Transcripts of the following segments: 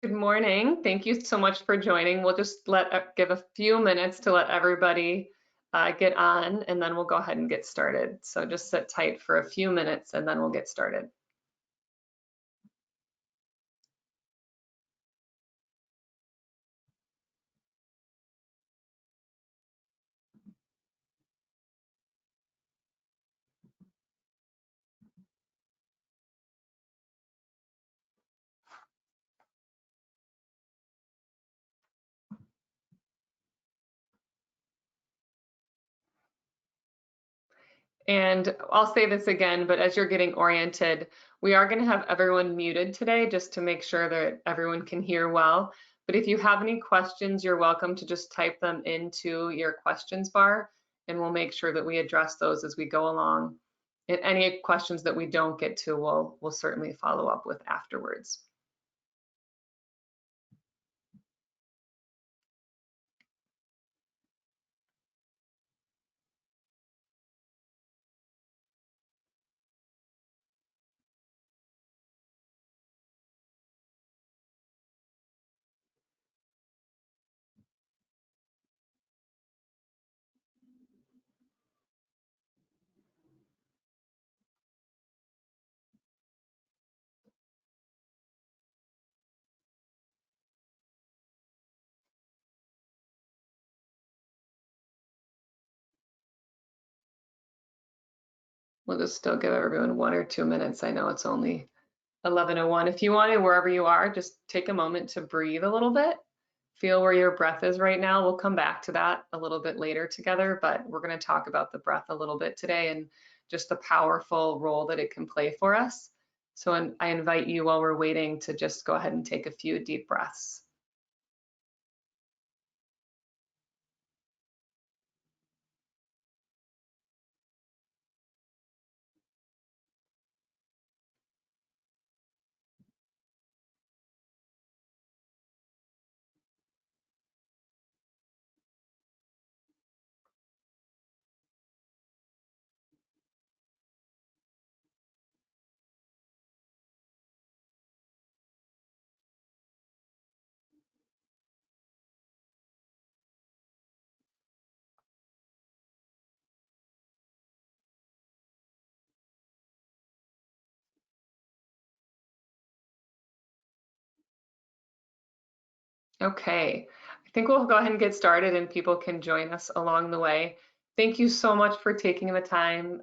Good morning. Thank you so much for joining. We'll just give a few minutes to let everybody get on, and then we'll go ahead and get started. So just sit tight for a few minutes, and then we'll get started. And I'll say this again, but as you're getting oriented, we are going to have everyone muted today just to make sure that everyone can hear well. But if you have any questions, you're welcome to just type them into your questions bar, and we'll make sure that we address those as we go along. And any questions that we don't get to, we'll certainly follow up with afterwards. We'll just still give everyone 1 or 2 minutes. I know it's only 11:01. If you want to, wherever you are, just take a moment to breathe a little bit. Feel where your breath is right now. We'll come back to that a little bit later together, but we're going to talk about the breath a little bit today and just the powerful role that it can play for us. So I invite you, while we're waiting, to just go ahead and take a few deep breaths. Okay, I think we'll go ahead and get started, and people can join us along the way. Thank you so much for taking the time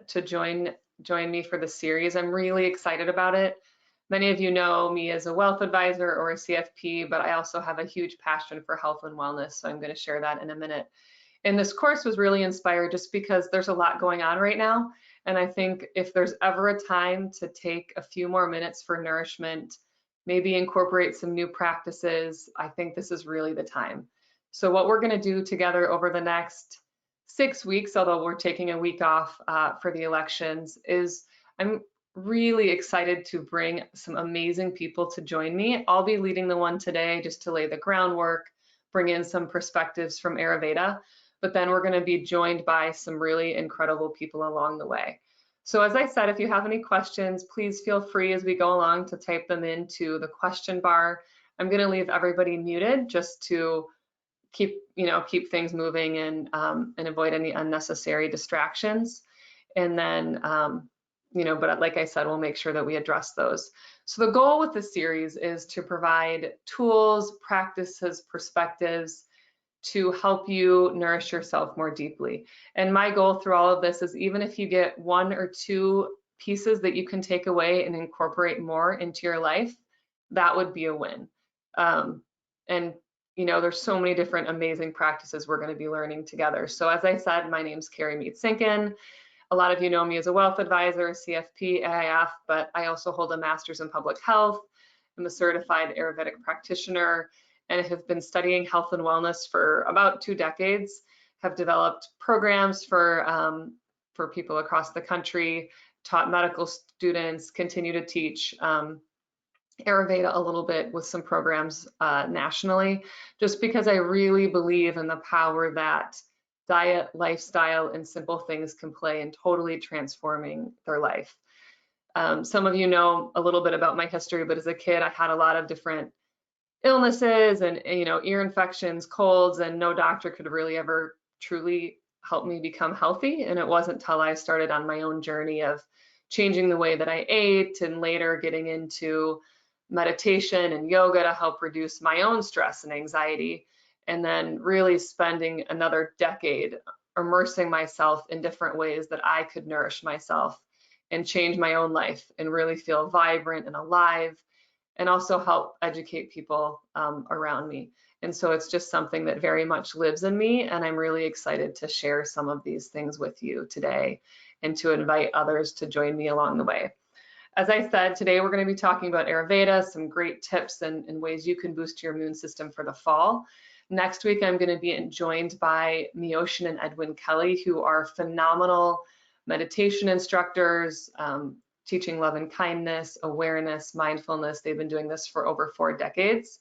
to join me for the series. I'm really excited about it. Many of you know me as a wealth advisor or a CFP, but I also have a huge passion for health and wellness, so I'm going to share that in a minute. And this course was really inspired just because there's a lot going on right now, and I think if there's ever a time to take a few more minutes for nourishment, maybe incorporate some new practices, I think this is really the time. So what we're going to do together over the next 6 weeks, although we're taking a week off for the elections, is I'm really excited to bring some amazing people to join me. I'll be leading the one today just to lay the groundwork, bring in some perspectives from Ayurveda, but then we're going to be joined by some really incredible people along the way. So as I said, if you have any questions, please feel free as we go along to type them into the question bar. I'm going to leave everybody muted just to keep things moving and avoid any unnecessary distractions. And then but like I said, we'll make sure that we address those. So the goal with this series is to provide tools, practices, perspectives to help you nourish yourself more deeply. And my goal through all of this is, even if you get 1 or 2 pieces that you can take away and incorporate more into your life, that would be a win. And there's so many different amazing practices we're going to be learning together. So as I said, my name's Carrie Meath-Sinkin. A lot of you know me as a wealth advisor, CFP, AIF, but I also hold a master's in public health. I'm a certified Ayurvedic practitioner and have been studying health and wellness for about 2 decades, have developed programs for people across the country, taught medical students, continue to teach Ayurveda a little bit with some programs nationally, just because I really believe in the power that diet, lifestyle, and simple things can play in totally transforming their life. Some of you know a little bit about my history, but as a kid, I had a lot of different illnesses and ear infections, colds, and no doctor could really ever truly help me become healthy. And it wasn't until I started on my own journey of changing the way that I ate and later getting into meditation and yoga to help reduce my own stress and anxiety, and then really spending another decade immersing myself in different ways that I could nourish myself and change my own life and really feel vibrant and alive, and also help educate people around me. And so it's just something that very much lives in me, and I'm really excited to share some of these things with you today and to invite others to join me along the way. As I said, today we're going to be talking about Ayurveda, some great tips and ways you can boost your immune system for the fall. Next week, I'm going to be joined by Neoshin and Edwin Kelly, who are phenomenal meditation instructors, teaching love and kindness, awareness, mindfulness. They've been doing this for over 4 decades.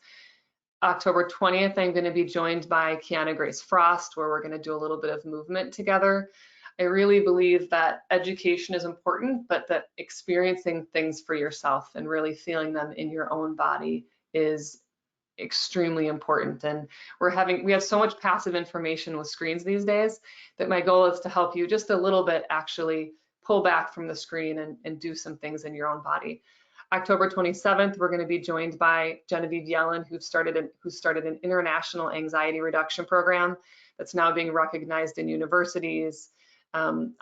October 20th, I'm going to be joined by Kiana Grace Frost, where we're going to do a little bit of movement together. I really believe that education is important, but that experiencing things for yourself and really feeling them in your own body is extremely important. And we have so much passive information with screens these days that my goal is to help you just a little bit actually pull back from the screen and do some things in your own body. October 27th, we're going to be joined by Genevieve Yellen, who started an international anxiety reduction program that's now being recognized in universities. I'm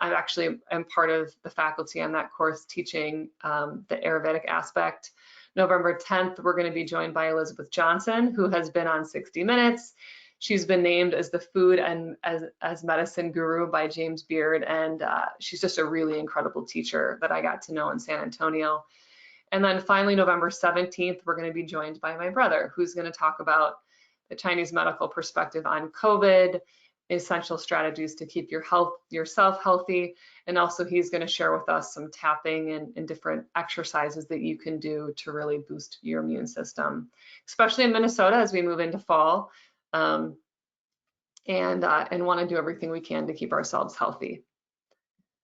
part of the faculty on that course teaching the Ayurvedic aspect. November 10th, we're going to be joined by Elizabeth Johnson, who has been on 60 Minutes. She's been named as the food and as medicine guru by James Beard, and she's just a really incredible teacher that I got to know in San Antonio. And then finally, November 17th, we're going to be joined by my brother, who's going to talk about the Chinese medical perspective on COVID, essential strategies to keep yourself healthy, and also he's going to share with us some tapping and different exercises that you can do to really boost your immune system, especially in Minnesota as we move into fall, and want to do everything we can to keep ourselves healthy.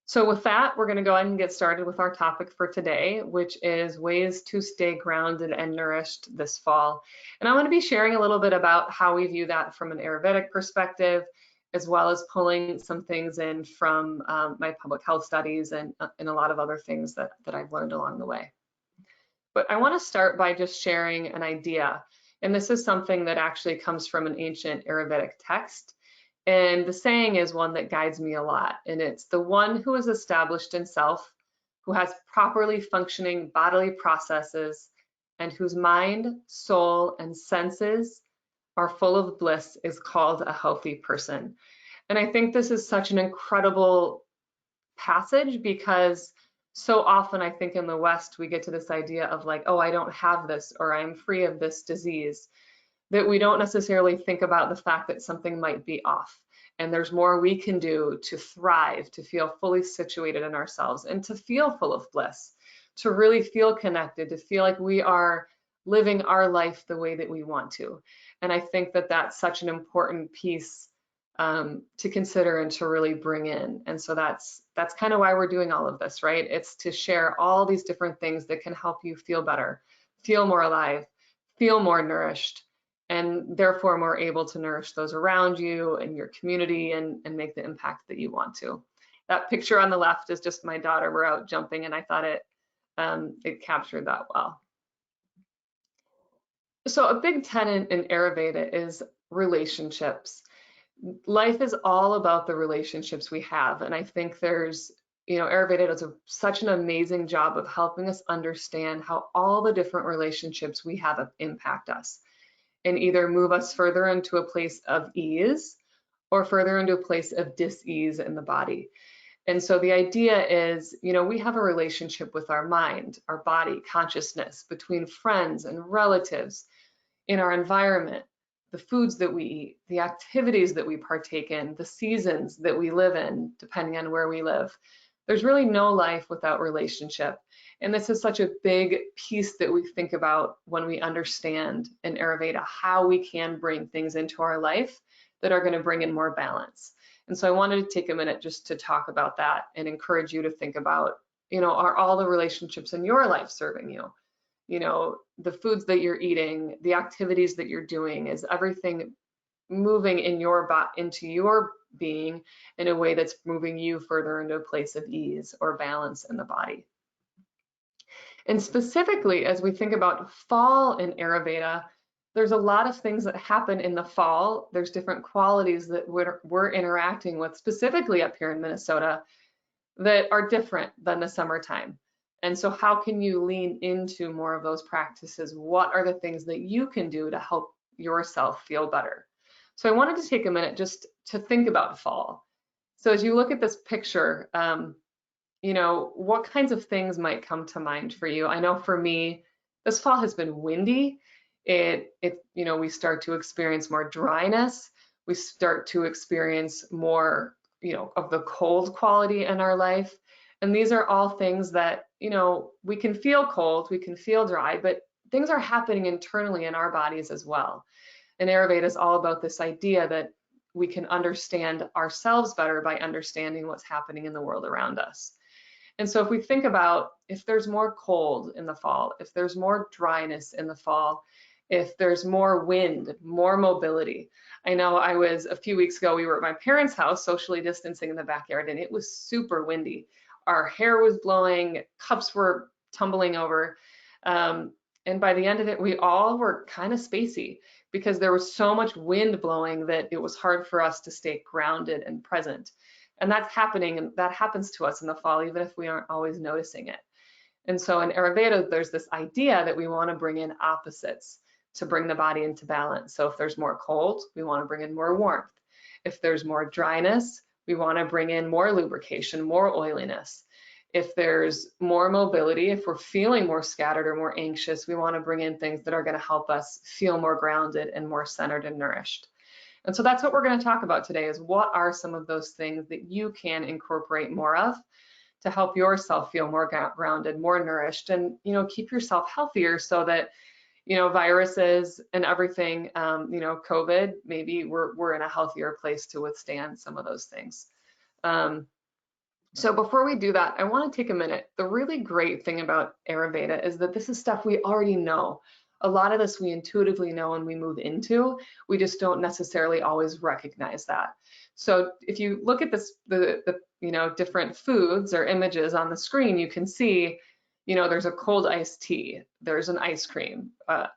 So with that, we're going to go ahead and get started with our topic for today, which is ways to stay grounded and nourished this fall. And I want to be sharing a little bit about how we view that from an Ayurvedic perspective, as well as pulling some things in from my public health studies and a lot of other things that I've learned along the way. But I want to start by just sharing an idea. And this is something that actually comes from an ancient Ayurvedic text. And the saying is one that guides me a lot. And it's the one who is established in self, who has properly functioning bodily processes, and whose mind, soul, and senses are full of bliss is called a healthy person. And I think this is such an incredible passage, because so often I think in the West we get to this idea of like, oh, I don't have this, or I'm free of this disease, that we don't necessarily think about the fact that something might be off. And there's more we can do to thrive, to feel fully situated in ourselves, and to feel full of bliss, to really feel connected, to feel like we are living our life the way that we want to. And I think that that's such an important piece to consider and to really bring in. And so that's kind of why we're doing all of this, right? It's to share all these different things that can help you feel better, feel more alive, feel more nourished, and therefore more able to nourish those around you and your community and make the impact that you want to. That picture on the left is just my daughter. We're out jumping, and I thought it captured that well. So a big tenet in Ayurveda is relationships. Life is all about the relationships we have. And I think there's, Ayurveda does such an amazing job of helping us understand how all the different relationships we have impact us and either move us further into a place of ease or further into a place of dis-ease in the body. And so the idea is, we have a relationship with our mind, our body, consciousness, between friends and relatives, in our environment, the foods that we eat, the activities that we partake in, the seasons that we live in, depending on where we live. There's really no life without relationship. And this is such a big piece that we think about when we understand in Ayurveda how we can bring things into our life that are going to bring in more balance. And so I wanted to take a minute just to talk about that and encourage you to think about, are all the relationships in your life serving you? the foods that you're eating, the activities that you're doing, is everything moving in into your being in a way that's moving you further into a place of ease or balance in the body. And specifically, as we think about fall in Ayurveda, there's a lot of things that happen in the fall. There's different qualities that we're interacting with, specifically up here in Minnesota, that are different than the summertime. And so how can you lean into more of those practices? What are the things that you can do to help yourself feel better? So I wanted to take a minute just to think about fall. So as you look at this picture, what kinds of things might come to mind for you? I know for me, this fall has been windy. We start to experience more dryness. We start to experience more, of the cold quality in our life. And these are all things that, we can feel cold, we can feel dry, but things are happening internally in our bodies as well. And Ayurveda is all about this idea that we can understand ourselves better by understanding what's happening in the world around us. And so if we think about if there's more cold in the fall, if there's more dryness in the fall, if there's more wind, more mobility. I know a few weeks ago, we were at my parents' house socially distancing in the backyard, and it was super windy. Our hair was blowing, cups were tumbling over. And by the end of it, we all were kind of spacey because there was so much wind blowing that it was hard for us to stay grounded and present. And that's happening, and that happens to us in the fall, even if we aren't always noticing it. And so in Ayurveda, there's this idea that we want to bring in opposites to bring the body into balance. So if there's more cold, we want to bring in more warmth. If there's more dryness, we want to bring in more lubrication, more oiliness. If there's more mobility, if we're feeling more scattered or more anxious, we want to bring in things that are going to help us feel more grounded and more centered and nourished. And so that's what we're going to talk about today, is what are some of those things that you can incorporate more of to help yourself feel more grounded, more nourished, and keep yourself healthier so that viruses and everything, COVID, maybe we're in a healthier place to withstand some of those things. So before we do that, I want to take a minute. The really great thing about Ayurveda is that this is stuff we already know. A lot of this we intuitively know and we move into. We just don't necessarily always recognize that. So if you look at this, the different foods or images on the screen, you can see, there's a cold iced tea, there's an ice cream, but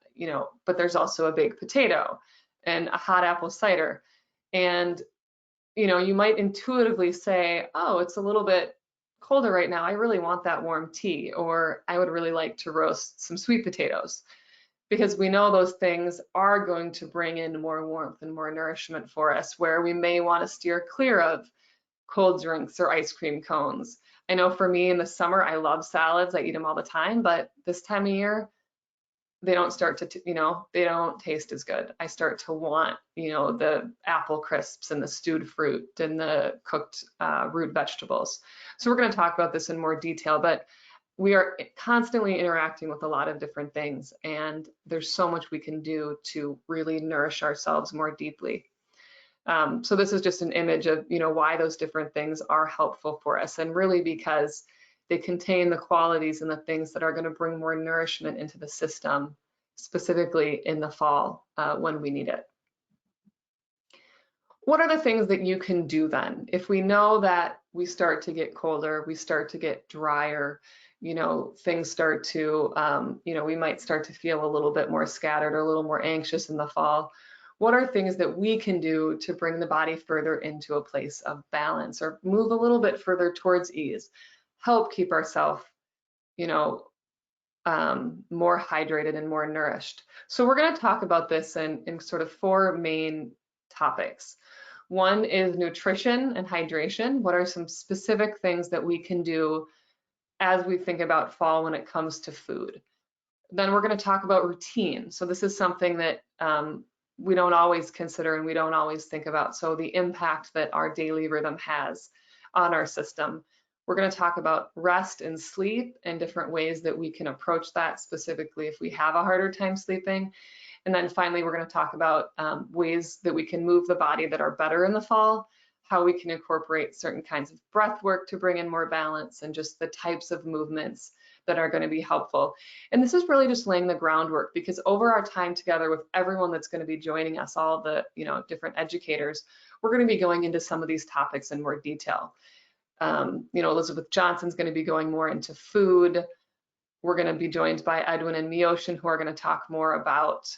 there's also a baked potato and a hot apple cider. And you might intuitively say, oh, it's a little bit colder right now, I really want that warm tea, or I would really like to roast some sweet potatoes, because we know those things are going to bring in more warmth and more nourishment for us, where we may want to steer clear of cold drinks or ice cream cones. I know for me in the summer, I love salads, I eat them all the time, but this time of year, they don't start to, they don't taste as good. I start to want, the apple crisps and the stewed fruit and the cooked root vegetables. So we're going to talk about this in more detail, but we are constantly interacting with a lot of different things, and there's so much we can do to really nourish ourselves more deeply. So this is just an image of, why those different things are helpful for us, and really because they contain the qualities and the things that are going to bring more nourishment into the system, specifically in the fall when we need it. What are the things that you can do then? If we know that we start to get colder, we start to get drier, things start to, we might start to feel a little bit more scattered or a little more anxious in the fall. What are things that we can do to bring the body further into a place of balance, or move a little bit further towards ease? Help keep ourselves, more hydrated and more nourished. So we're going to talk about this in sort of 4 main topics. One is nutrition and hydration. What are some specific things that we can do as we think about fall when it comes to food? Then we're going to talk about routine. So this is something that we don't always consider and we don't always think about. So the impact that our daily rhythm has on our system. We're going to talk about rest and sleep and different ways that we can approach that, specifically if we have a harder time sleeping. And then finally, we're going to talk about ways that we can move the body that are better in the fall, how we can incorporate certain kinds of breath work to bring in more balance, and just the types of movements that are going to be helpful. And this is really just laying the groundwork, because over our time together with everyone that's going to be joining us, all the different educators, we're going to be going into some of these topics in more detail. Elizabeth Johnson's going to be going more into food. We're going to be joined by Edwin and Mioshin, who are going to talk more about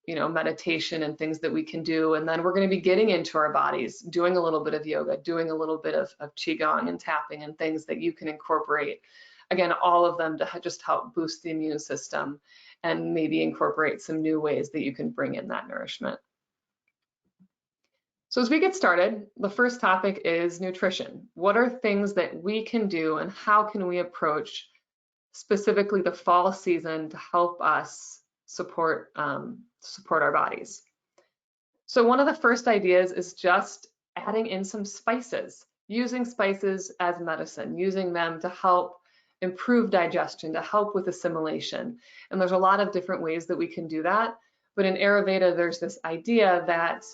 meditation and things that we can do. And then we're going to be getting into our bodies, doing a little bit of yoga, doing a little bit of qigong and tapping and things that you can incorporate. Again, all of them to just help boost the immune system and maybe incorporate some new ways that you can bring in that nourishment. So as we get started, the first topic is nutrition. What are things that we can do and how can we approach specifically the fall season to help us support our bodies? So one of the first ideas is just adding in some spices, using spices as medicine, using them to help improve digestion, to help with assimilation. And there's a lot of different ways that we can do that. But in Ayurveda, there's this idea that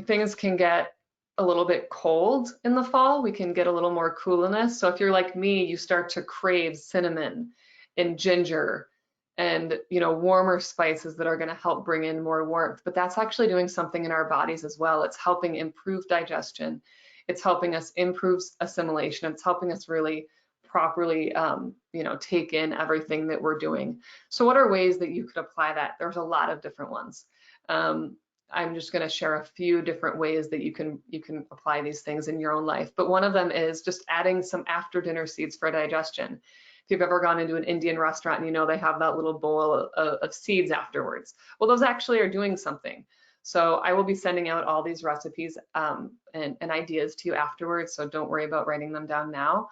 things can get a little bit cold in the fall. We can get a little more cooliness. So if you're like me, you start to crave cinnamon and ginger and warmer spices that are going to help bring in more warmth. But that's actually doing something in our bodies as well. It's helping improve digestion. It's helping us improve assimilation. It's helping us really properly take in everything that we're doing. So what are ways that you could apply that? There's a lot of different ones. I'm just going to share a few different ways that you can apply these things in your own life. But one of them is just adding some after dinner seeds for digestion. If you've ever gone into an Indian restaurant and they have that little bowl of seeds afterwards, well, those actually are doing something. So I will be sending out all these recipes and ideas to you afterwards, so don't worry about writing them down now.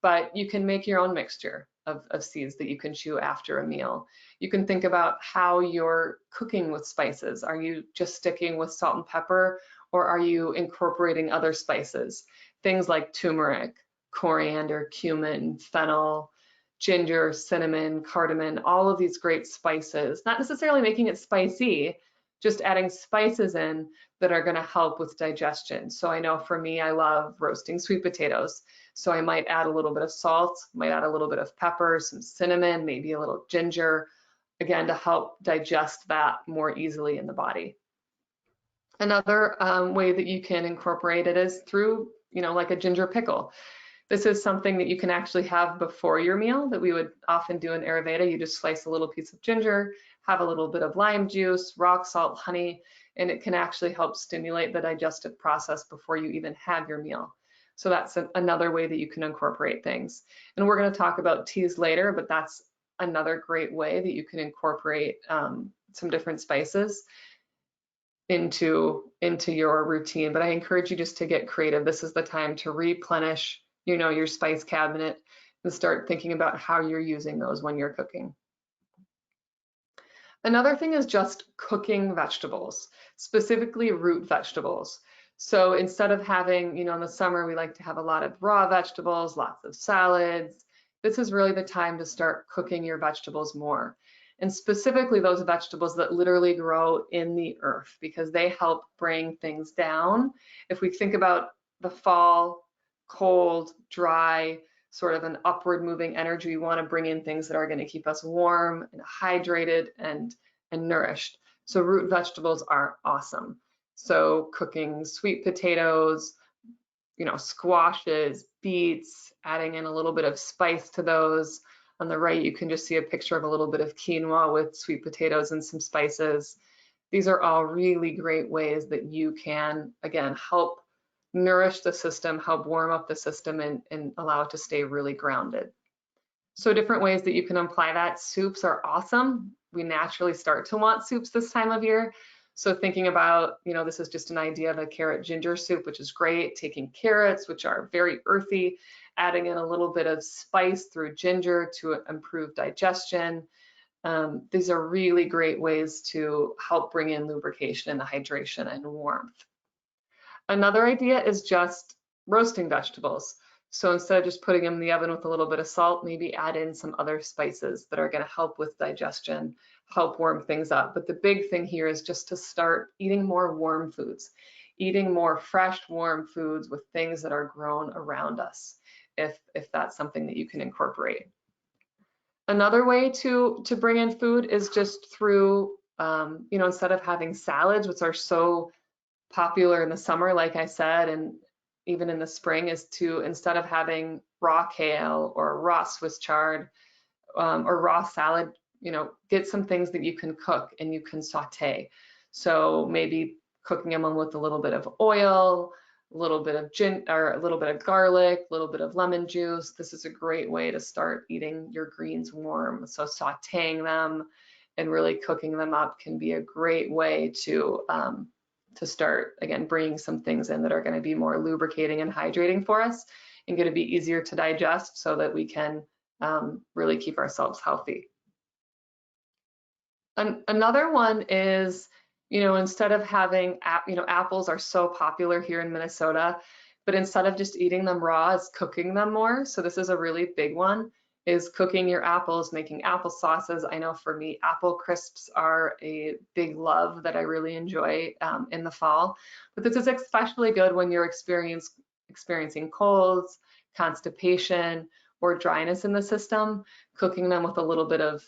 But you can make your own mixture of seeds that you can chew after a meal. You can think about how you're cooking with spices. Are you just sticking with salt and pepper, or are you incorporating other spices? Things like turmeric, coriander, cumin, fennel, ginger, cinnamon, cardamom, all of these great spices, not necessarily making it spicy, just adding spices in that are going to help with digestion. So I know for me, I love roasting sweet potatoes. So I might add a little bit of salt, might add a little bit of pepper, some cinnamon, maybe a little ginger, again, to help digest that more easily in the body. Another way that you can incorporate it is through, like a ginger pickle. This is something that you can actually have before your meal that we would often do in Ayurveda. You just slice a little piece of ginger, have a little bit of lime juice, rock salt, honey, and it can actually help stimulate the digestive process before you even have your meal. So that's another way that you can incorporate things. And we're going to talk about teas later, but that's another great way that you can incorporate some different spices into your routine. But I encourage you just to get creative. This is the time to replenish your spice cabinet and start thinking about how you're using those when you're cooking. Another thing is just cooking vegetables, specifically root vegetables. So instead of having, in the summer, we like to have a lot of raw vegetables, lots of salads. This is really the time to start cooking your vegetables more. And specifically those vegetables that literally grow in the earth, because they help bring things down. If we think about the fall, cold, dry, sort of an upward moving energy, we want to bring in things that are going to keep us warm and hydrated and nourished. So root vegetables are awesome. So cooking sweet potatoes, squashes, beets, adding in a little bit of spice to those. On the right, you can just see a picture of a little bit of quinoa with sweet potatoes and some spices. These are all really great ways that you can, again, help nourish the system, help warm up the system, and allow it to stay really grounded. So different ways that you can apply that. Soups are awesome. We naturally start to want soups this time of year. So thinking about, this is just an idea of a carrot ginger soup, which is great. Taking carrots, which are very earthy, adding in a little bit of spice through ginger to improve digestion. These are really great ways to help bring in lubrication and hydration and warmth. Another idea is just roasting vegetables. So instead of just putting them in the oven with a little bit of salt, maybe add in some other spices that are going to help with digestion, help warm things up. But the big thing here is just to start eating more warm foods, eating more fresh, warm foods with things that are grown around us. if that's something that you can incorporate. Another way to bring in food is just through, instead of having salads, which are so popular in the summer, like I said, and even in the spring, is to, instead of having raw kale or raw Swiss chard or raw salad, get some things that you can cook and you can saute. So maybe cooking them with a little bit of oil, a little bit of a little bit of garlic, a little bit of lemon juice. This is a great way to start eating your greens warm. So sauteing them and really cooking them up can be a great way to start, again, bringing some things in that are going to be more lubricating and hydrating for us and going to be easier to digest so that we can really keep ourselves healthy. Another one is, instead of having, apples are so popular here in Minnesota, but instead of just eating them raw, is cooking them more. So this is a really big one, is cooking your apples, making apple sauces. I know for me, apple crisps are a big love that I really enjoy in the fall, but this is especially good when you're experiencing colds, constipation, or dryness in the system. Cooking them with a little bit of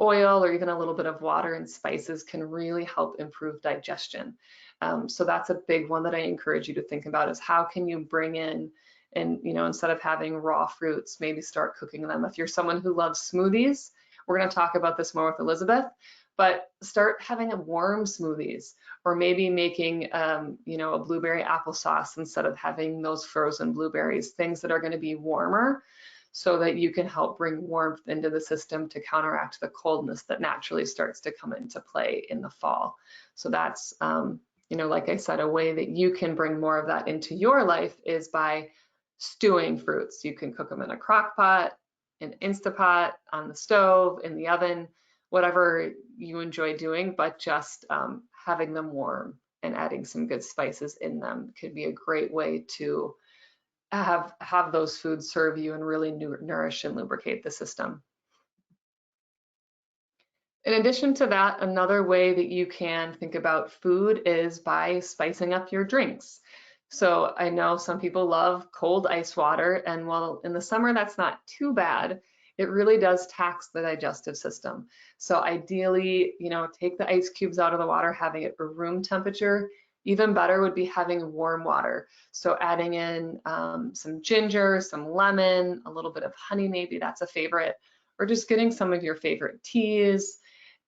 oil or even a little bit of water and spices can really help improve digestion. So that's a big one that I encourage you to think about, is how can you bring in, and instead of having raw fruits, maybe start cooking them. If you're someone who loves smoothies, we're going to talk about this more with Elizabeth, but start having warm smoothies, or maybe making a blueberry applesauce instead of having those frozen blueberries, things that are going to be warmer, so that you can help bring warmth into the system to counteract the coldness that naturally starts to come into play in the fall. So that's, like I said, a way that you can bring more of that into your life is by stewing fruits. You can cook them in a crock pot, an Instapot, on the stove, in the oven, whatever you enjoy doing, but just having them warm and adding some good spices in them could be a great way to have those foods serve you and really nourish and lubricate the system. In addition to that, another way that you can think about food is by spicing up your drinks. So I know some people love cold ice water, and while in the summer that's not too bad, it really does tax the digestive system. So ideally, take the ice cubes out of the water, having it room temperature. Even better would be having warm water. So adding in some ginger, some lemon, a little bit of honey, maybe that's a favorite, or just getting some of your favorite teas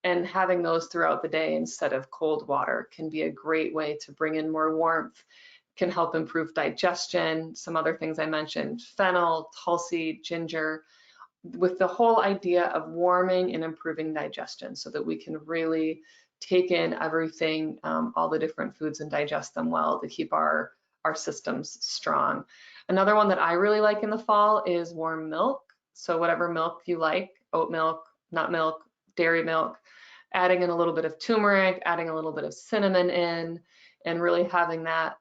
and having those throughout the day instead of cold water can be a great way to bring in more warmth, can help improve digestion. Some other things I mentioned, fennel, tulsi, ginger, with the whole idea of warming and improving digestion so that we can really take in everything, all the different foods, and digest them well to keep our systems strong. Another one that I really like in the fall is warm milk. So whatever milk you like, oat milk, nut milk, dairy milk, adding in a little bit of turmeric, adding a little bit of cinnamon in, and really having that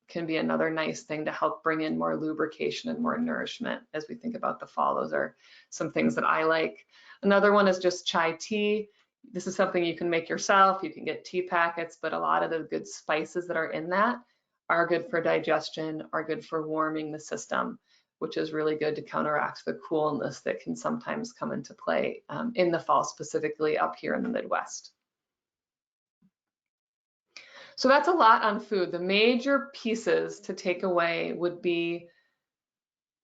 can be another nice thing to help bring in more lubrication and more nourishment as we think about the fall. Those are some things that I like. Another one is just chai tea. This is something you can make yourself. You can get tea packets, but a lot of the good spices that are in that are good for digestion, are good for warming the system, which is really good to counteract the coolness that can sometimes come into play in the fall, specifically up here in the Midwest. So that's a lot on food. The major pieces to take away would be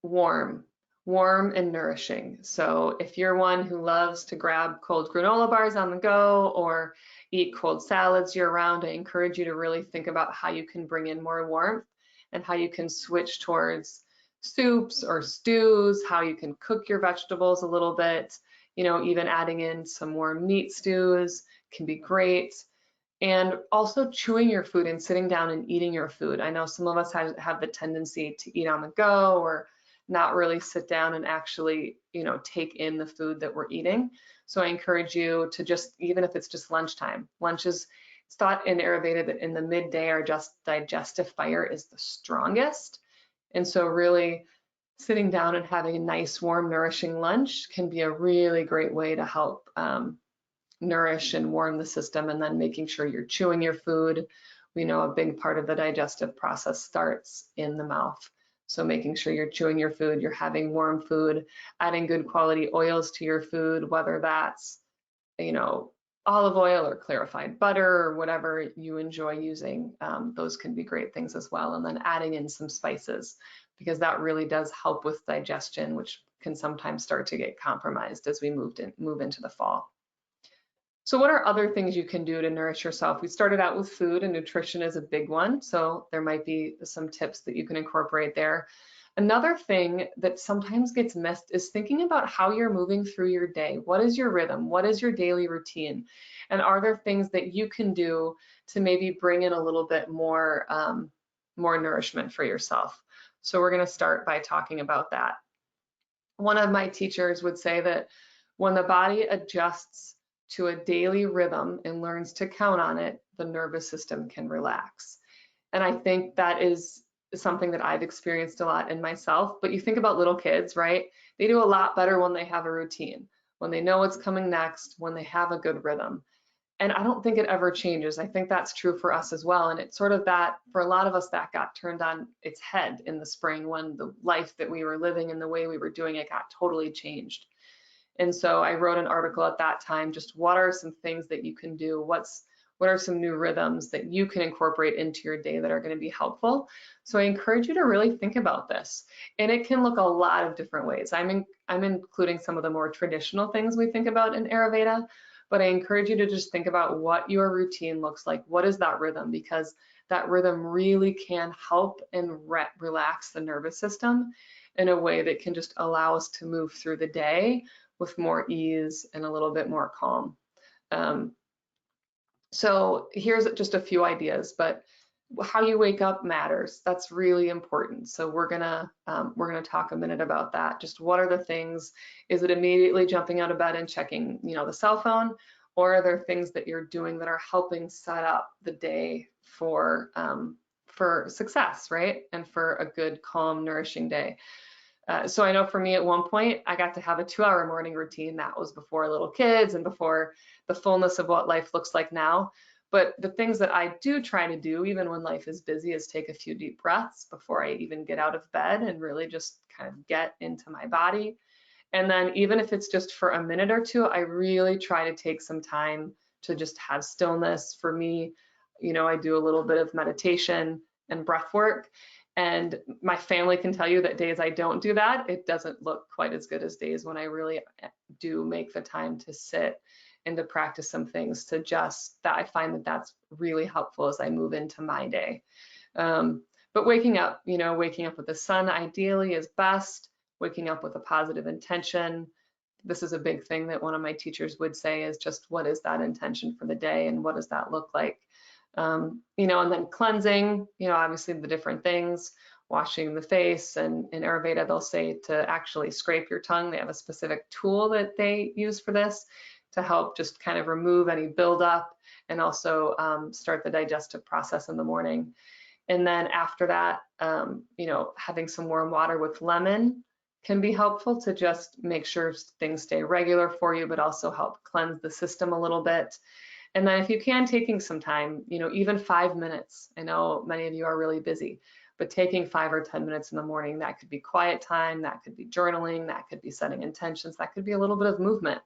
warm and nourishing. So if you're one who loves to grab cold granola bars on the go or eat cold salads year round, I encourage you to really think about how you can bring in more warmth and how you can switch towards soups or stews, how you can cook your vegetables a little bit, even adding in some more meat stews can be great. And also chewing your food and sitting down and eating your food. I know some of us have the tendency to eat on the go or not really sit down and actually, take in the food that we're eating. So I encourage you to just, even if it's just lunchtime, lunch is, it's thought in Ayurveda that in the midday our digestive fire is the strongest. And so really sitting down and having a nice, warm, nourishing lunch can be a really great way to help nourish and warm the system, and then making sure you're chewing your food. We know a big part of the digestive process starts in the mouth. So making sure you're chewing your food, you're having warm food, adding good quality oils to your food, whether that's, olive oil or clarified butter or whatever you enjoy using. Those can be great things as well. And then adding in some spices, because that really does help with digestion, which can sometimes start to get compromised as we move into the fall. So what are other things you can do to nourish yourself? We started out with food, and nutrition is a big one. So there might be some tips that you can incorporate there. Another thing that sometimes gets missed is thinking about how you're moving through your day. What is your rhythm? What is your daily routine? And are there things that you can do to maybe bring in a little bit more, more nourishment for yourself? So we're going to start by talking about that. One of my teachers would say that when the body adjusts to a daily rhythm and learns to count on it, the nervous system can relax. And I think that is something that I've experienced a lot in myself. But you think about little kids, right? They do a lot better when they have a routine, when they know what's coming next, when they have a good rhythm. And I don't think it ever changes. I think that's true for us as well. And it's sort of that, for a lot of us, that got turned on its head in the spring when the life that we were living and the way we were doing it got totally changed. And so I wrote an article at that time, just what are some things that you can do? What are some new rhythms that you can incorporate into your day that are going to be helpful? So I encourage you to really think about this. And it can look a lot of different ways. I'm including some of the more traditional things we think about in Ayurveda, but I encourage you to just think about what your routine looks like. What is that rhythm? Because that rhythm really can help and relax the nervous system in a way that can just allow us to move through the day with more ease and a little bit more calm. So here's just a few ideas, but how you wake up matters. That's really important. So we're gonna talk a minute about that. Just what are the things? Is it immediately jumping out of bed and checking, the cell phone, or are there things that you're doing that are helping set up the day for success, right? And for a good, calm, nourishing day. So I know for me at one point, I got to have a 2-hour morning routine. That was before little kids and before the fullness of what life looks like now. But the things that I do try to do, even when life is busy, is take a few deep breaths before I even get out of bed and really just kind of get into my body. And then even if it's just for a minute or two, I really try to take some time to just have stillness. For me, I do a little bit of meditation and breath work. And my family can tell you that days I don't do that, it doesn't look quite as good as days when I really do make the time to sit and to practice some things that I find that that's really helpful as I move into my day. But waking up with the sun ideally is best, waking up with a positive intention. This is a big thing that one of my teachers would say is just what is that intention for the day and what does that look like? And then cleansing, obviously the different things, washing the face, and in Ayurveda, they'll say to actually scrape your tongue. They have a specific tool that they use for this to help just kind of remove any buildup and also start the digestive process in the morning. And then after that, having some warm water with lemon can be helpful to just make sure things stay regular for you, but also help cleanse the system a little bit. And then if you can, taking some time, even 5 minutes. I know many of you are really busy, but taking 5 or 10 minutes in the morning, that could be quiet time, that could be journaling, that could be setting intentions, that could be a little bit of movement.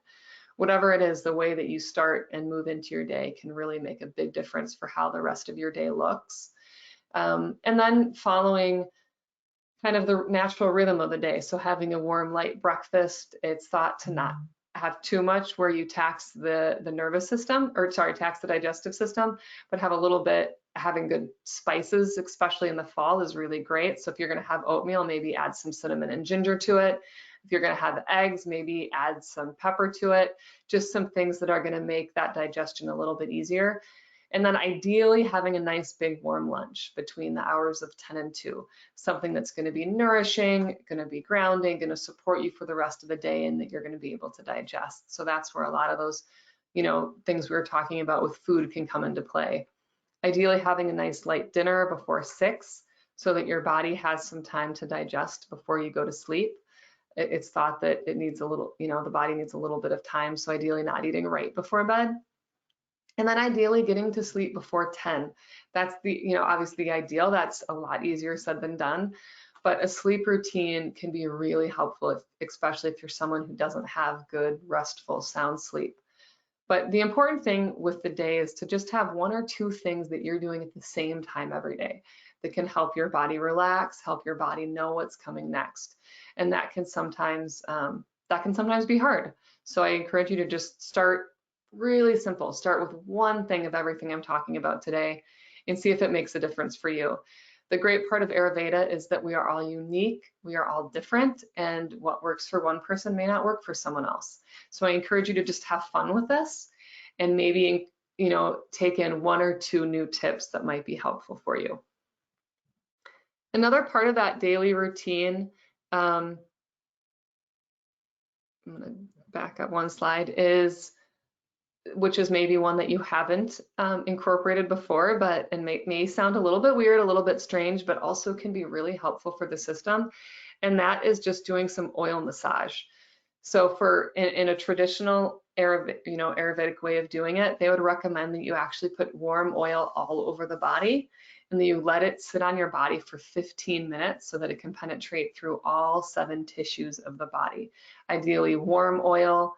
Whatever it is, the way that you start and move into your day can really make a big difference for how the rest of your day looks. And then following kind of the natural rhythm of the day. So having a warm, light breakfast, it's thought to not have too much where you tax the nervous system, tax the digestive system, but have a little bit, having good spices, especially in the fall, is really great. So if you're going to have oatmeal, maybe add some cinnamon and ginger to it. If you're going to have eggs, maybe add some pepper to it, just some things that are going to make that digestion a little bit easier. And then ideally having a nice big warm lunch between the hours of 10 and 2, something that's going to be nourishing, going to be grounding, going to support you for the rest of the day, and that you're going to be able to digest. So that's where a lot of those, things we were talking about with food can come into play. Ideally having a nice light dinner before 6 so that your body has some time to digest before you go to sleep. It's thought that it needs a little, the body needs a little bit of time. So ideally not eating right before bed. And then ideally getting to sleep before 10. That's the, obviously the ideal. That's a lot easier said than done. but a sleep routine can be really helpful, especially if you're someone who doesn't have good, restful, sound sleep. But the important thing with the day is to just have one or two things that you're doing at the same time every day that can help your body relax, help your body know what's coming next. And that can sometimes be hard. So I encourage you to just start really simple. Start with one thing of everything I'm talking about today and see if it makes a difference for you. The great part of Ayurveda is that we are all unique, we are all different, and what works for one person may not work for someone else. So I encourage you to just have fun with this and maybe, take in one or two new tips that might be helpful for you. Another part of that daily routine, I'm going to back up one slide, which is maybe one that you haven't incorporated before, but may sound a little bit weird, a little bit strange, but also can be really helpful for the system. And that is just doing some oil massage. So in a traditional Ayurvedic way of doing it, they would recommend that you actually put warm oil all over the body and then you let it sit on your body for 15 minutes so that it can penetrate through all 7 tissues of the body. Ideally warm oil,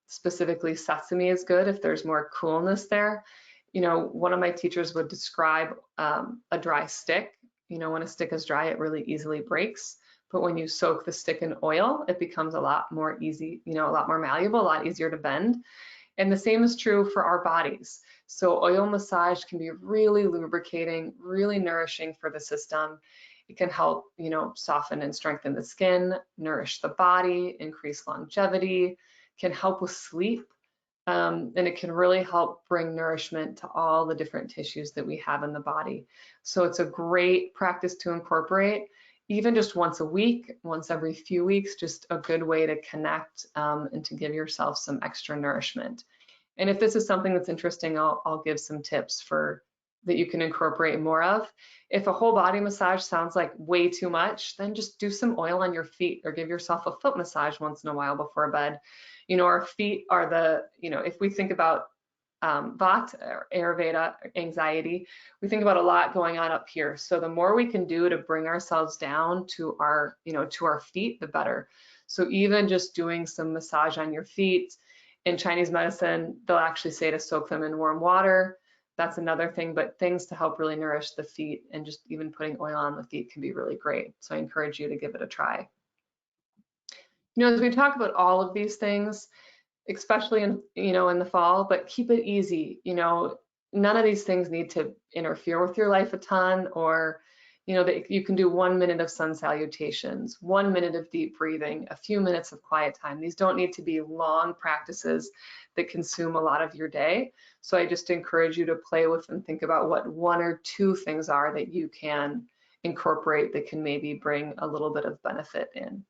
specifically sesame is good if there's more coolness there. One of my teachers would describe a dry stick. When a stick is dry, it really easily breaks. But when you soak the stick in oil, it becomes a lot more easy, a lot more malleable, a lot easier to bend. And the same is true for our bodies. So oil massage can be really lubricating, really nourishing for the system. It can help, soften and strengthen the skin, nourish the body, increase longevity, can help with sleep, and it can really help bring nourishment to all the different tissues that we have in the body. So it's a great practice to incorporate, even just once a week, once every few weeks, just a good way to connect and to give yourself some extra nourishment. And if this is something that's interesting, I'll give some tips that you can incorporate more of. If a whole body massage sounds like way too much, then just do some oil on your feet or give yourself a foot massage once in a while before bed. Our feet are if we think about Vata or Ayurveda, anxiety, we think about a lot going on up here. So the more we can do to bring ourselves down to our feet, the better. So even just doing some massage on your feet. In Chinese medicine, they'll actually say to soak them in warm water. That's another thing, but things to help really nourish the feet, and just even putting oil on the feet can be really great. So I encourage you to give it a try. As we talk about all of these things, especially in the fall, but keep it easy. None of these things need to interfere with your life a ton, or that you can do 1 minute of sun salutations, 1 minute of deep breathing, a few minutes of quiet time. These don't need to be long practices that consume a lot of your day. So I just encourage you to play with and think about what 1 or 2 things are that you can incorporate that can maybe bring a little bit of benefit in.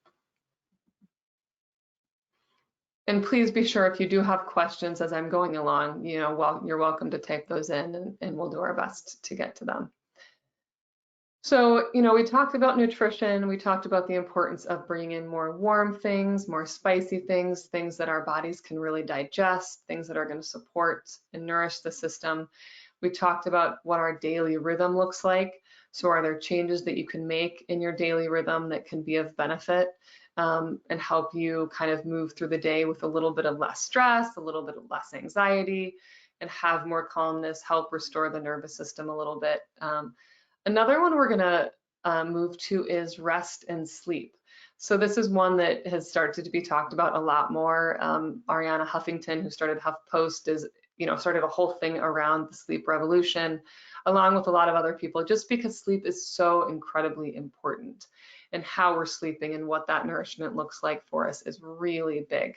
And please be sure, if you do have questions as I'm going along, you're welcome to type those in, and we'll do our best to get to them. So, we talked about nutrition. We talked about the importance of bringing in more warm things, more spicy things, things that our bodies can really digest, things that are going to support and nourish the system. We talked about what our daily rhythm looks like. So are there changes that you can make in your daily rhythm that can be of benefit and help you kind of move through the day with a little bit of less stress, a little bit of less anxiety, and have more calmness, help restore the nervous system a little bit. Another one we're going to move to is rest and sleep. So this is one that has started to be talked about a lot more. Arianna Huffington, who started HuffPost, started a whole thing around the sleep revolution, along with a lot of other people, just because sleep is so incredibly important, and how we're sleeping and what that nourishment looks like for us is really big.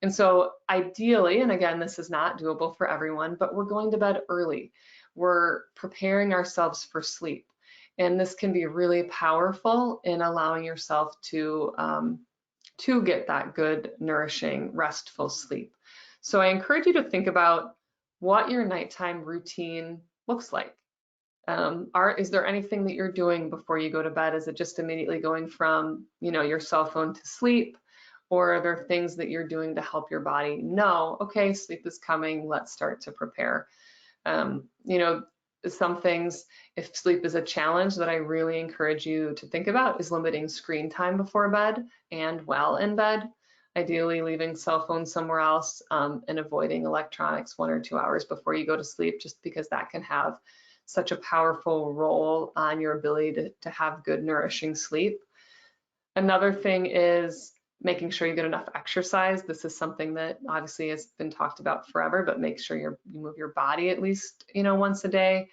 And so ideally, and again, this is not doable for everyone, but we're going to bed early. We're preparing ourselves for sleep. And this can be really powerful in allowing yourself to get that good, nourishing, restful sleep. So I encourage you to think about what your nighttime routine looks like. Is there anything that you're doing before you go to bed? Is it just immediately going from, your cell phone to sleep? Or are there things that you're doing to help your body know, okay, sleep is coming, let's start to prepare? some things, if sleep is a challenge, that I really encourage you to think about is limiting screen time before bed and while in bed. Ideally leaving cell phones somewhere else, and avoiding electronics 1 or 2 hours before you go to sleep, just because that can have such a powerful role on your ability to have good nourishing sleep. Another thing is making sure you get enough exercise. This is something that obviously has been talked about forever, but make sure you move your body at least, once a day.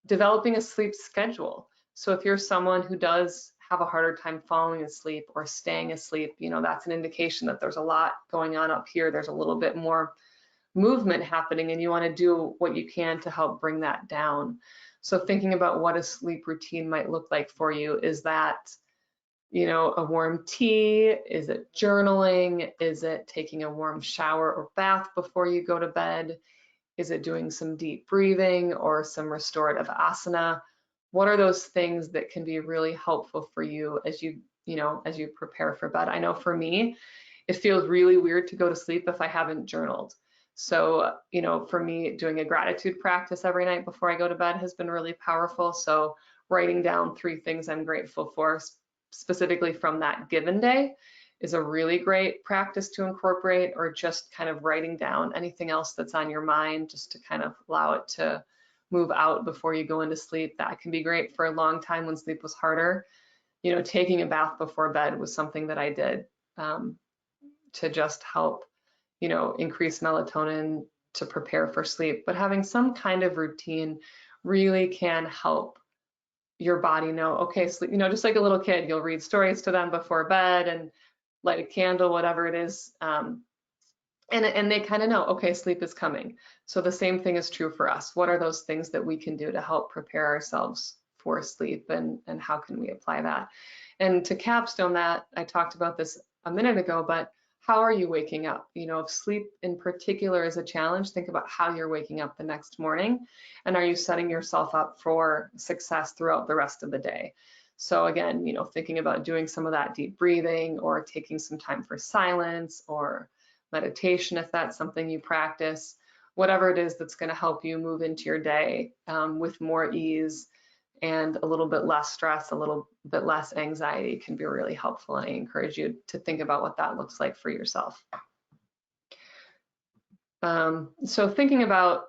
Developing a sleep schedule. So if you're someone who does have a harder time falling asleep or staying asleep, that's an indication that there's a lot going on up here. There's a little bit more movement happening, and you want to do what you can to help bring that down. So thinking about what a sleep routine might look like for you, is that a warm tea? Is it journaling? Is it taking a warm shower or bath before you go to bed? Is it doing some deep breathing or some restorative asana? What are those things that can be really helpful for you as you prepare for bed? I know for me, it feels really weird to go to sleep if I haven't journaled. So, for me, doing a gratitude practice every night before I go to bed has been really powerful. So writing down 3 things I'm grateful for specifically from that given day is a really great practice to incorporate, or just kind of writing down anything else that's on your mind, just to kind of allow it to move out before you go into sleep. That can be great for a long time when sleep was harder. Taking a bath before bed was something that I did to just help, increase melatonin to prepare for sleep. But having some kind of routine really can help your body know, okay, sleep, just like a little kid, you'll read stories to them before bed and light a candle, whatever it is. And they kind of know, okay, sleep is coming. So the same thing is true for us. What are those things that we can do to help prepare ourselves for sleep, and how can we apply that? And to capstone that, I talked about this a minute ago, but how are you waking up? If sleep in particular is a challenge, think about how you're waking up the next morning, and are you setting yourself up for success throughout the rest of the day? So again, thinking about doing some of that deep breathing, or taking some time for silence or meditation, if that's something you practice, whatever it is that's going to help you move into your day with more ease and a little bit less stress, a little bit less anxiety, can be really helpful. And I encourage you to think about what that looks like for yourself. So thinking about,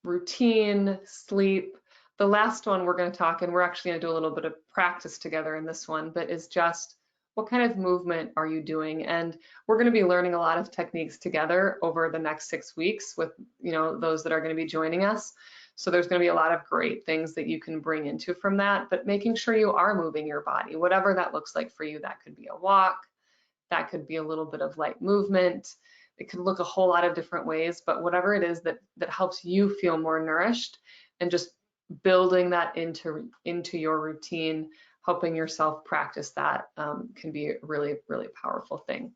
routine, sleep, the last one we're going to talk, and we're actually going to do a little bit of practice together in this one, but is just what kind of movement are you doing? And we're going to be learning a lot of techniques together over the next 6 weeks with, those that are going to be joining us. So there's going to be a lot of great things that you can bring into from that, but making sure you are moving your body, whatever that looks like for you. That could be a walk, that could be a little bit of light movement. It could look a whole lot of different ways, but whatever it is that helps you feel more nourished, and just building that into your routine, helping yourself practice that can be a really, really powerful thing.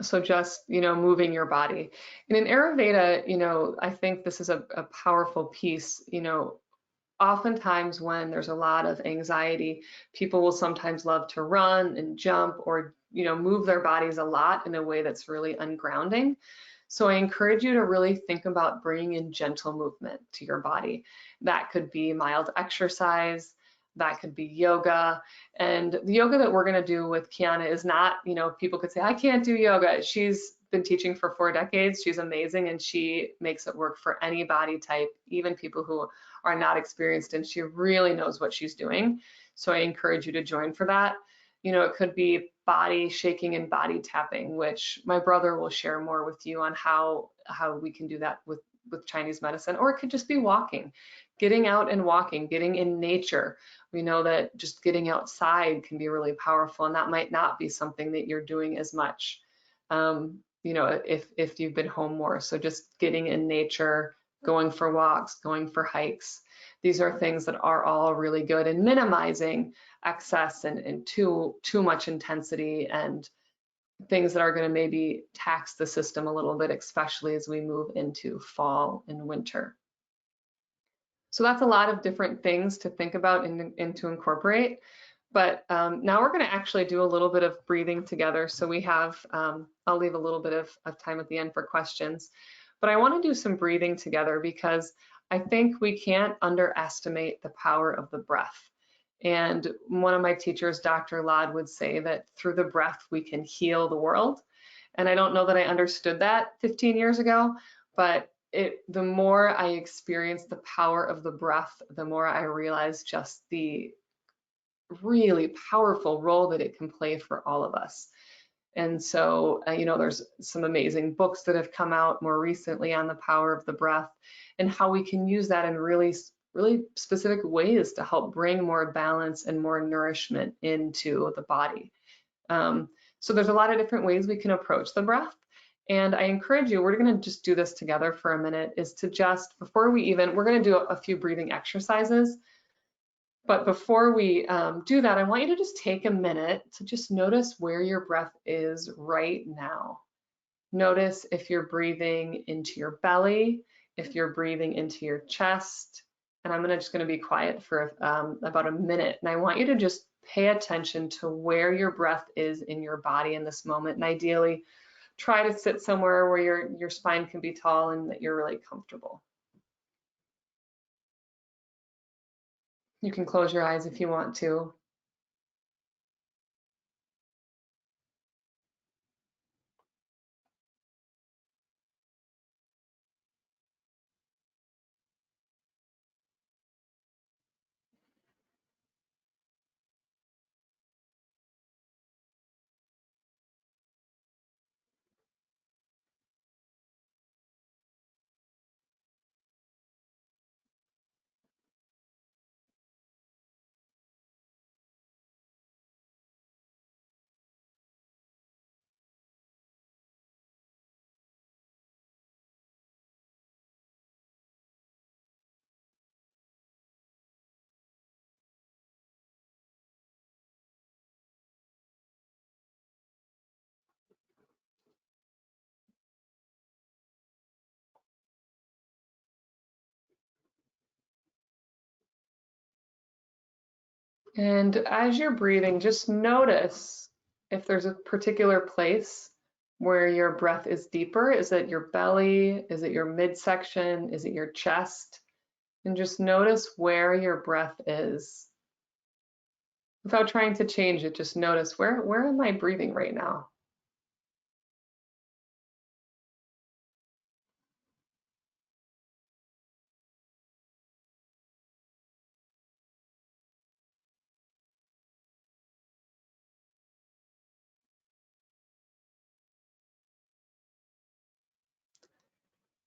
So just, moving your body. And in Ayurveda, I think this is a powerful piece. Oftentimes when there's a lot of anxiety, people will sometimes love to run and jump, or, move their bodies a lot in a way that's really ungrounding. So I encourage you to really think about bringing in gentle movement to your body. That could be mild exercise, that could be yoga. And the yoga that we're going to do with Kiana is not, people could say, I can't do yoga. She's been teaching for 4 decades. She's amazing, and she makes it work for any body type, even people who are not experienced, and she really knows what she's doing. So I encourage you to join for that. It could be body shaking and body tapping, which my brother will share more with you on how we can do that with Chinese medicine. Or it could just be walking, getting out and walking, getting in nature. We know that just getting outside can be really powerful, and that might not be something that you're doing as much, if you've been home more. So just getting in nature, going for walks, going for hikes. These are things that are all really good, and minimizing excess and too much intensity, and things that are going to maybe tax the system a little bit, especially as we move into fall and winter. So that's a lot of different things to think about and to incorporate. But now we're going to actually do a little bit of breathing together. So we have, I'll leave a little bit of time at the end for questions. But I want to do some breathing together because I think we can't underestimate the power of the breath. And one of my teachers, Dr. Ladd, would say that through the breath, we can heal the world. And I don't know that I understood that 15 years ago, but the more I experienced the power of the breath, the more I realized just the really powerful role that it can play for all of us. And so, there's some amazing books that have come out more recently on the power of the breath and how we can use that in really, really specific ways to help bring more balance and more nourishment into the body. So there's a lot of different ways we can approach the breath. And I encourage you, we're going to just do this together for a minute, is to just, we're going to do a few breathing exercises. But before we do that, I want you to just take a minute to just notice where your breath is right now. Notice if you're breathing into your belly, if you're breathing into your chest. And I'm just going to be quiet for about a minute. And I want you to just pay attention to where your breath is in your body in this moment. And ideally, try to sit somewhere where your spine can be tall and that you're really comfortable. You can close your eyes if you want to. And as you're breathing, just notice if there's a particular place where your breath is deeper. Is it your belly? Is it your midsection? Is it your chest? And just notice where your breath is. Without trying to change it, just notice where am I breathing right now?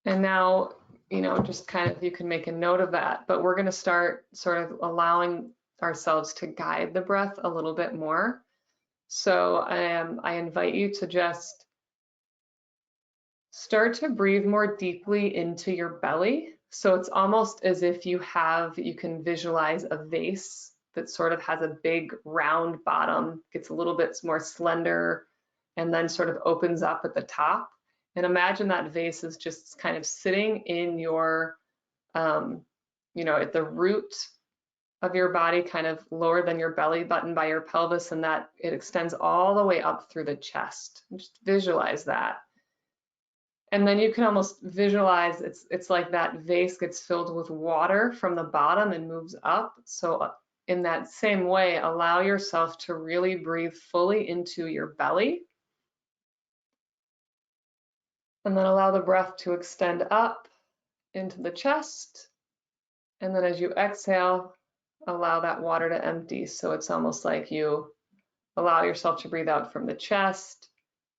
And now, just kind of, you can make a note of that, but we're going to start sort of allowing ourselves to guide the breath a little bit more. So I invite you to just start to breathe more deeply into your belly. So it's almost as if you can visualize a vase that sort of has a big round bottom, gets a little bit more slender, and then sort of opens up at the top. And imagine that vase is just kind of sitting in your, at the root of your body, kind of lower than your belly button by your pelvis, and that it extends all the way up through the chest. Just visualize that. And then you can almost visualize it's like that vase gets filled with water from the bottom and moves up. So in that same way, allow yourself to really breathe fully into your belly. And then allow the breath to extend up into the chest. And then as you exhale, allow that water to empty. So it's almost like you allow yourself to breathe out from the chest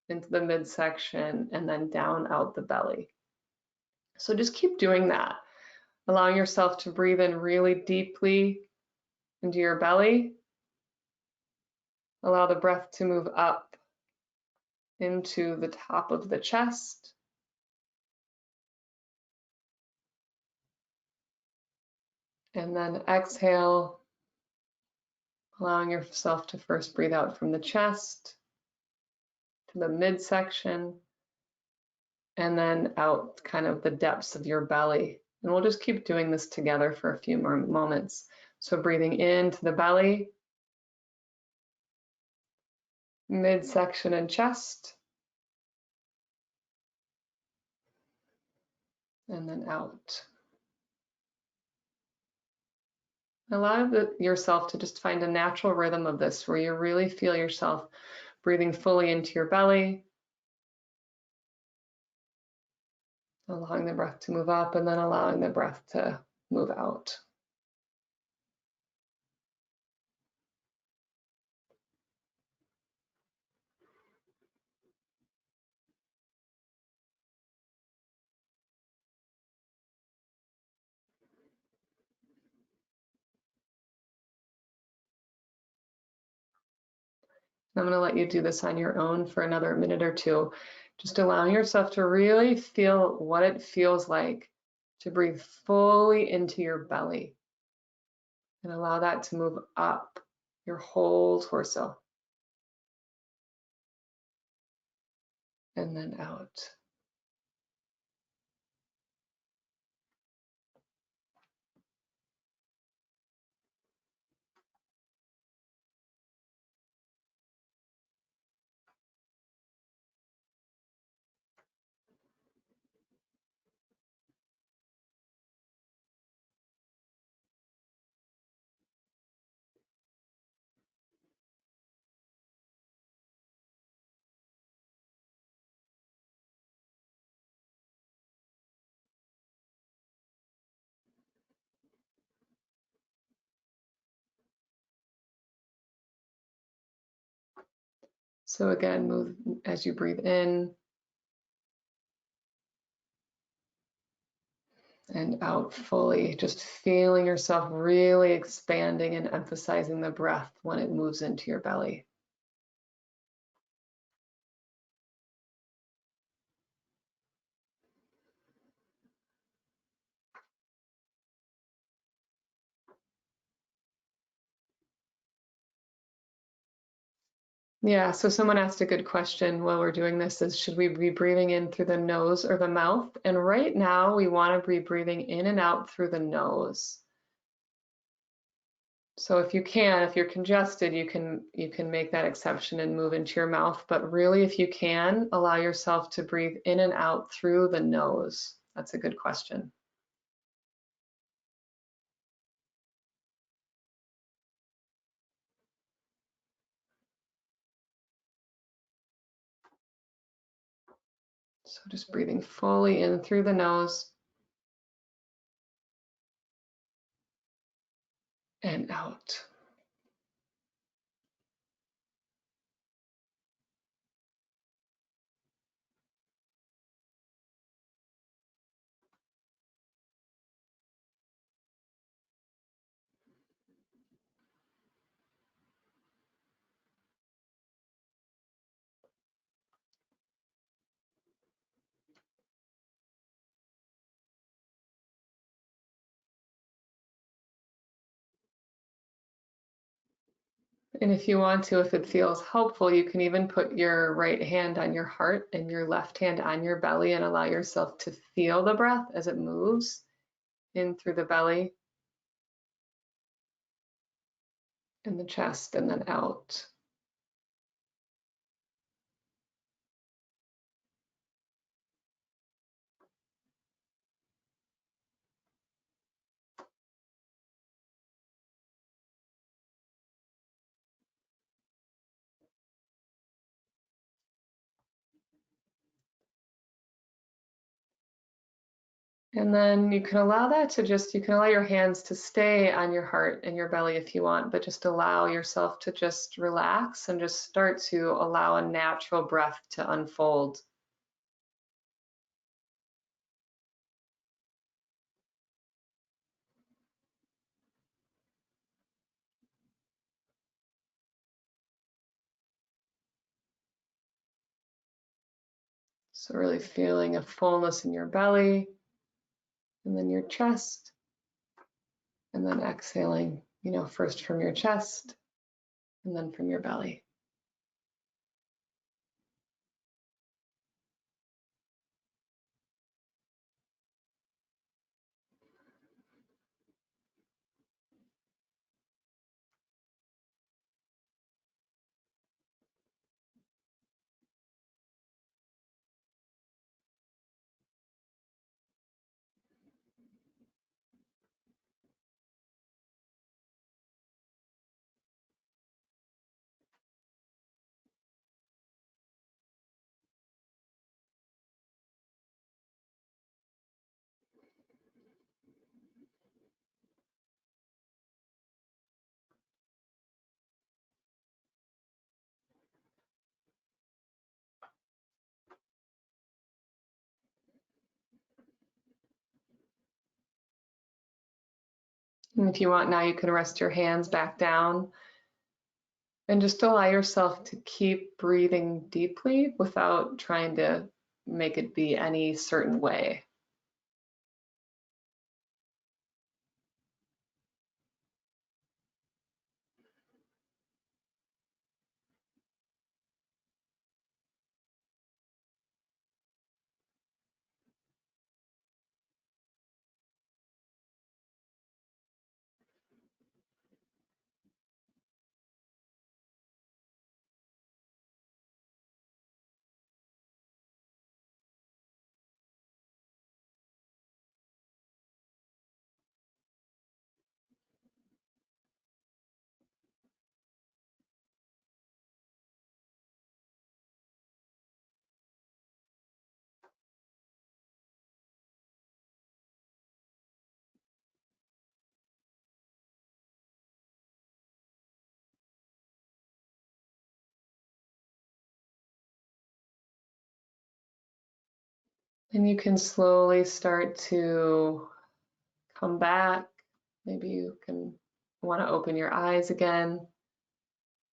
into the midsection and then down out the belly. So just keep doing that, allowing yourself to breathe in really deeply into your belly. Allow the breath to move up into the top of the chest. And then exhale, allowing yourself to first breathe out from the chest to the midsection, and then out kind of the depths of your belly. And we'll just keep doing this together for a few more moments. So breathing into the belly, midsection and chest. and then out. Allow yourself to just find a natural rhythm of this where you really feel yourself breathing fully into your belly, allowing the breath to move up, and then allowing the breath to move out. I'm going to let you do this on your own for another minute or two. Just allowing yourself to really feel what it feels like to breathe fully into your belly and allow that to move up your whole torso and then out. So again, move as you breathe in and out fully, just feeling yourself really expanding and emphasizing the breath when it moves into your belly. Yeah, so someone asked a good question while we're doing this is, should we be breathing in through the nose or the mouth? And right now we want to be breathing in and out through the nose. So if you can, if you're congested, you can make that exception and move into your mouth. But really, if you can, allow yourself to breathe in and out through the nose. That's a good question. So just breathing fully in through the nose and out. And if you want to, if it feels helpful, you can even put your right hand on your heart and your left hand on your belly and allow yourself to feel the breath as it moves in through the belly and the chest and then out. And then you can allow that to just, you can allow your hands to stay on your heart and your belly if you want, but just allow yourself to just relax and just start to allow a natural breath to unfold. So really feeling a fullness in your belly and then your chest, and then exhaling, first from your chest and then from your belly. And if you want now, you can rest your hands back down and just allow yourself to keep breathing deeply without trying to make it be any certain way. And you can slowly start to come back. Maybe you can want to open your eyes again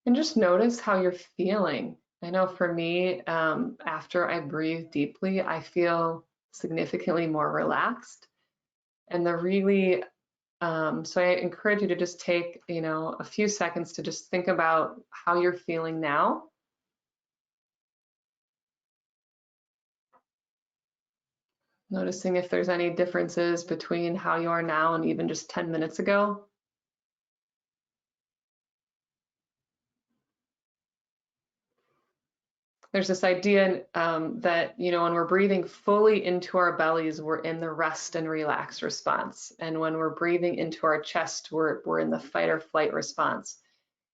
and just notice how you're feeling. I know for me, after I breathe deeply, I feel significantly more relaxed. And so I encourage you to just take, a few seconds to just think about how you're feeling now. Noticing if there's any differences between how you are now and even just 10 minutes ago. There's this idea that, when we're breathing fully into our bellies, we're in the rest and relax response. And when we're breathing into our chest, we're in the fight or flight response.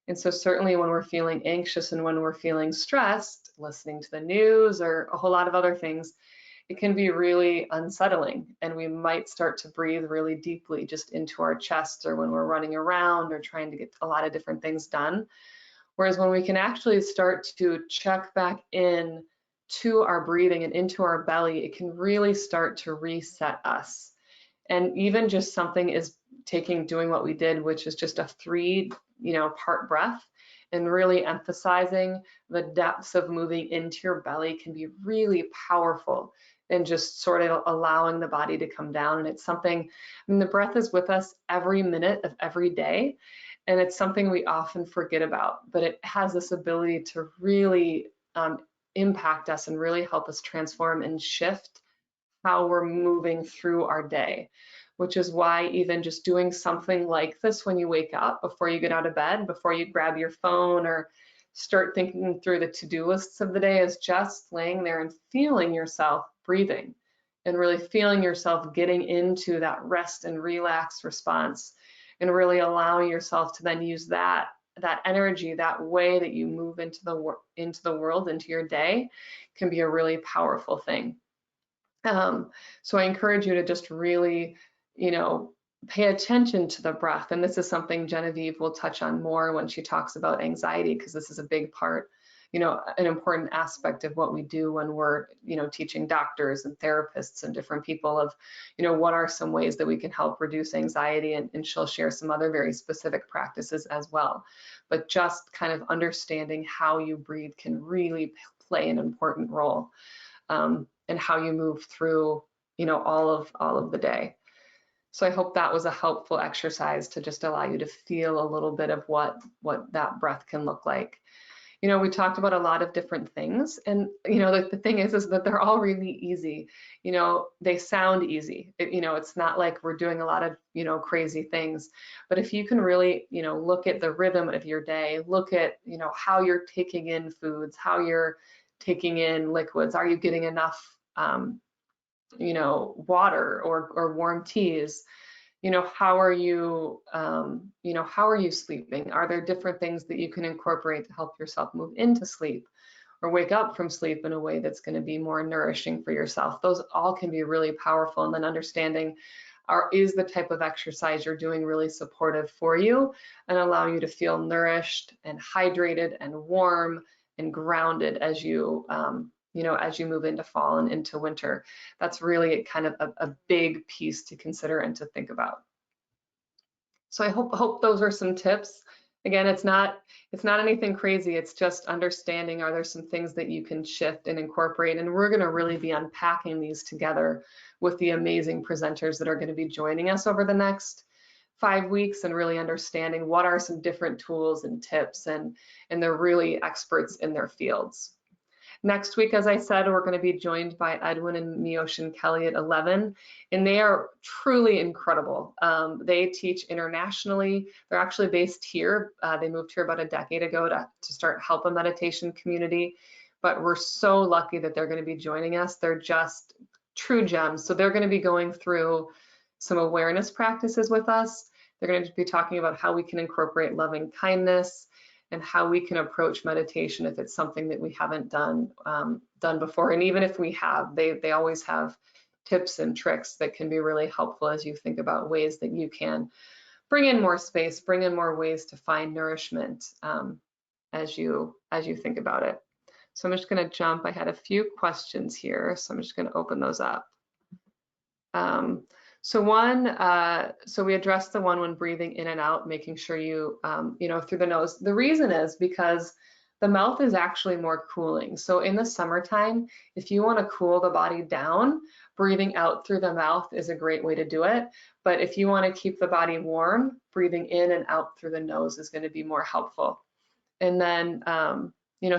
And so certainly when we're feeling anxious and when we're feeling stressed, listening to the news or a whole lot of other things, it can be really unsettling. And we might start to breathe really deeply just into our chest, or when we're running around or trying to get a lot of different things done. Whereas when we can actually start to check back in to our breathing and into our belly, it can really start to reset us. And even just something is doing what we did, which is just a 3, part breath, and really emphasizing the depths of moving into your belly can be really powerful, and just sort of allowing the body to come down. And it's something, the breath is with us every minute of every day. And it's something we often forget about, but it has this ability to really impact us and really help us transform and shift how we're moving through our day, which is why even just doing something like this when you wake up, before you get out of bed, before you grab your phone or start thinking through the to-do lists of the day, is just laying there and feeling yourself breathing and really feeling yourself getting into that rest and relax response, and really allowing yourself to then use that energy, that way that you move into the world, into your day, can be a really powerful thing. So I encourage you to just really, pay attention to the breath. And this is something Genevieve will touch on more when she talks about anxiety, because this is a big part, an important aspect of what we do when we're, teaching doctors and therapists and different people of, what are some ways that we can help reduce anxiety. And she'll share some other very specific practices as well. But just kind of understanding how you breathe can really play an important role. And how you move through, all of the day. So I hope that was a helpful exercise to just allow you to feel a little bit of what that breath can look like. We talked about a lot of different things, and the thing is that they're all really easy. They sound easy. It's not like we're doing a lot of crazy things, but if you can really look at the rhythm of your day, look at how you're taking in foods, how you're taking in liquids, are you getting enough water or warm teas? How are you, how are you sleeping? Are there different things that you can incorporate to help yourself move into sleep or wake up from sleep in a way that's going to be more nourishing for yourself? Those all can be really powerful. And then understanding, is the type of exercise you're doing really supportive for you and allow you to feel nourished and hydrated and warm and grounded as you as you move into fall and into winter. That's really kind of a big piece to consider and to think about. So I hope those are some tips. Again, it's not anything crazy. It's just understanding, are there some things that you can shift and incorporate? And we're going to really be unpacking these together with the amazing presenters that are going to be joining us over the next 5 weeks, and really understanding what are some different tools and tips, and they're really experts in their fields. Next week, as I said, we're going to be joined by Edwin and Miyosh and Kelly at 11, and they are truly incredible. They teach internationally. They're actually based here. They moved here about a decade ago to start help a meditation community, but we're so lucky that they're going to be joining us. They're just true gems. So they're going to be going through some awareness practices with us. They're going to be talking about how we can incorporate loving kindness, and how we can approach meditation if it's something that we haven't done before. And even if we have, they always have tips and tricks that can be really helpful as you think about ways that you can bring in more space, bring in more ways to find nourishment as you think about it. So I'm just going to jump. I had a few questions here, so I'm just going to open those up. So we addressed the one when breathing in and out, making sure you through the nose. The reason is because the mouth is actually more cooling. So in the summertime, if you want to cool the body down, breathing out through the mouth is a great way to do it. But if you want to keep the body warm, breathing in and out through the nose is going to be more helpful. And then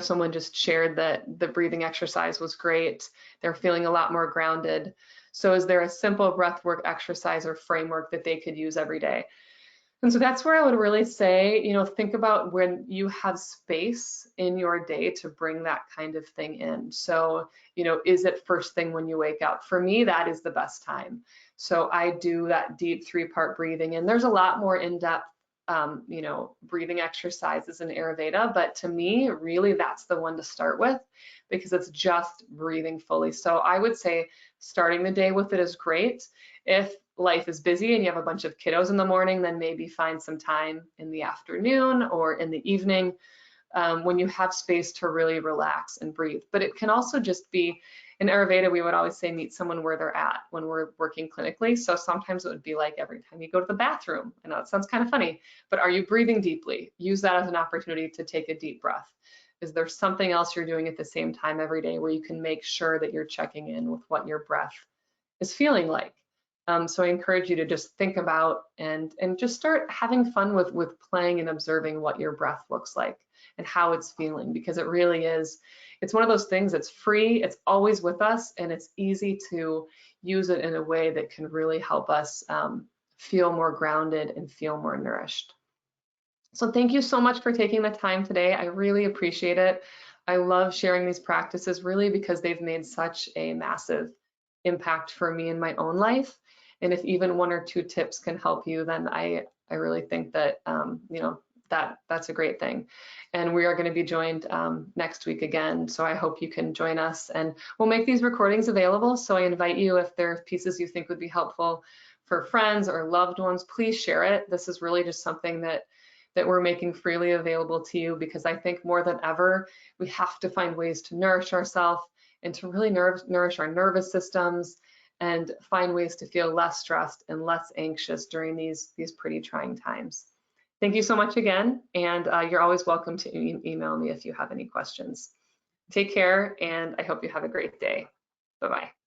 someone just shared that the breathing exercise was great. They're feeling a lot more grounded. So is there a simple breathwork exercise or framework that they could use every day? And so that's where I would really say, think about when you have space in your day to bring that kind of thing in. So, is it first thing when you wake up? For me, that is the best time. So I do that deep 3-part breathing, and there's a lot more in-depth breathing exercises in Ayurveda, but to me, really, that's the one to start with, because it's just breathing fully. So I would say starting the day with it is great. If life is busy and you have a bunch of kiddos in the morning, then maybe find some time in the afternoon or in the evening when you have space to really relax and breathe. But it can also just be, in Ayurveda, we would always say meet someone where they're at when we're working clinically. So sometimes it would be like every time you go to the bathroom. I know it sounds kind of funny, but are you breathing deeply? Use that as an opportunity to take a deep breath. Is there something else you're doing at the same time every day where you can make sure that you're checking in with what your breath is feeling like? So I encourage you to just think about and just start having fun with playing and observing what your breath looks like and how it's feeling, because it really is, it's one of those things that's free, it's always with us, and it's easy to use it in a way that can really help us feel more grounded and feel more nourished. So thank you so much for taking the time today. I really appreciate it. I love sharing these practices, really, because they've made such a massive impact for me in my own life. And if even 1 or 2 tips can help you, then I really think that that's a great thing. And we are going to be joined next week again. So I hope you can join us, and we'll make these recordings available. So I invite you, if there are pieces you think would be helpful for friends or loved ones, please share it. This is really just something that we're making freely available to you, because I think more than ever, we have to find ways to nourish ourselves and to really nourish our nervous systems, and find ways to feel less stressed and less anxious during these pretty trying times. Thank you so much again, and you're always welcome to email me if you have any questions. Take care, and I hope you have a great day. Bye-bye.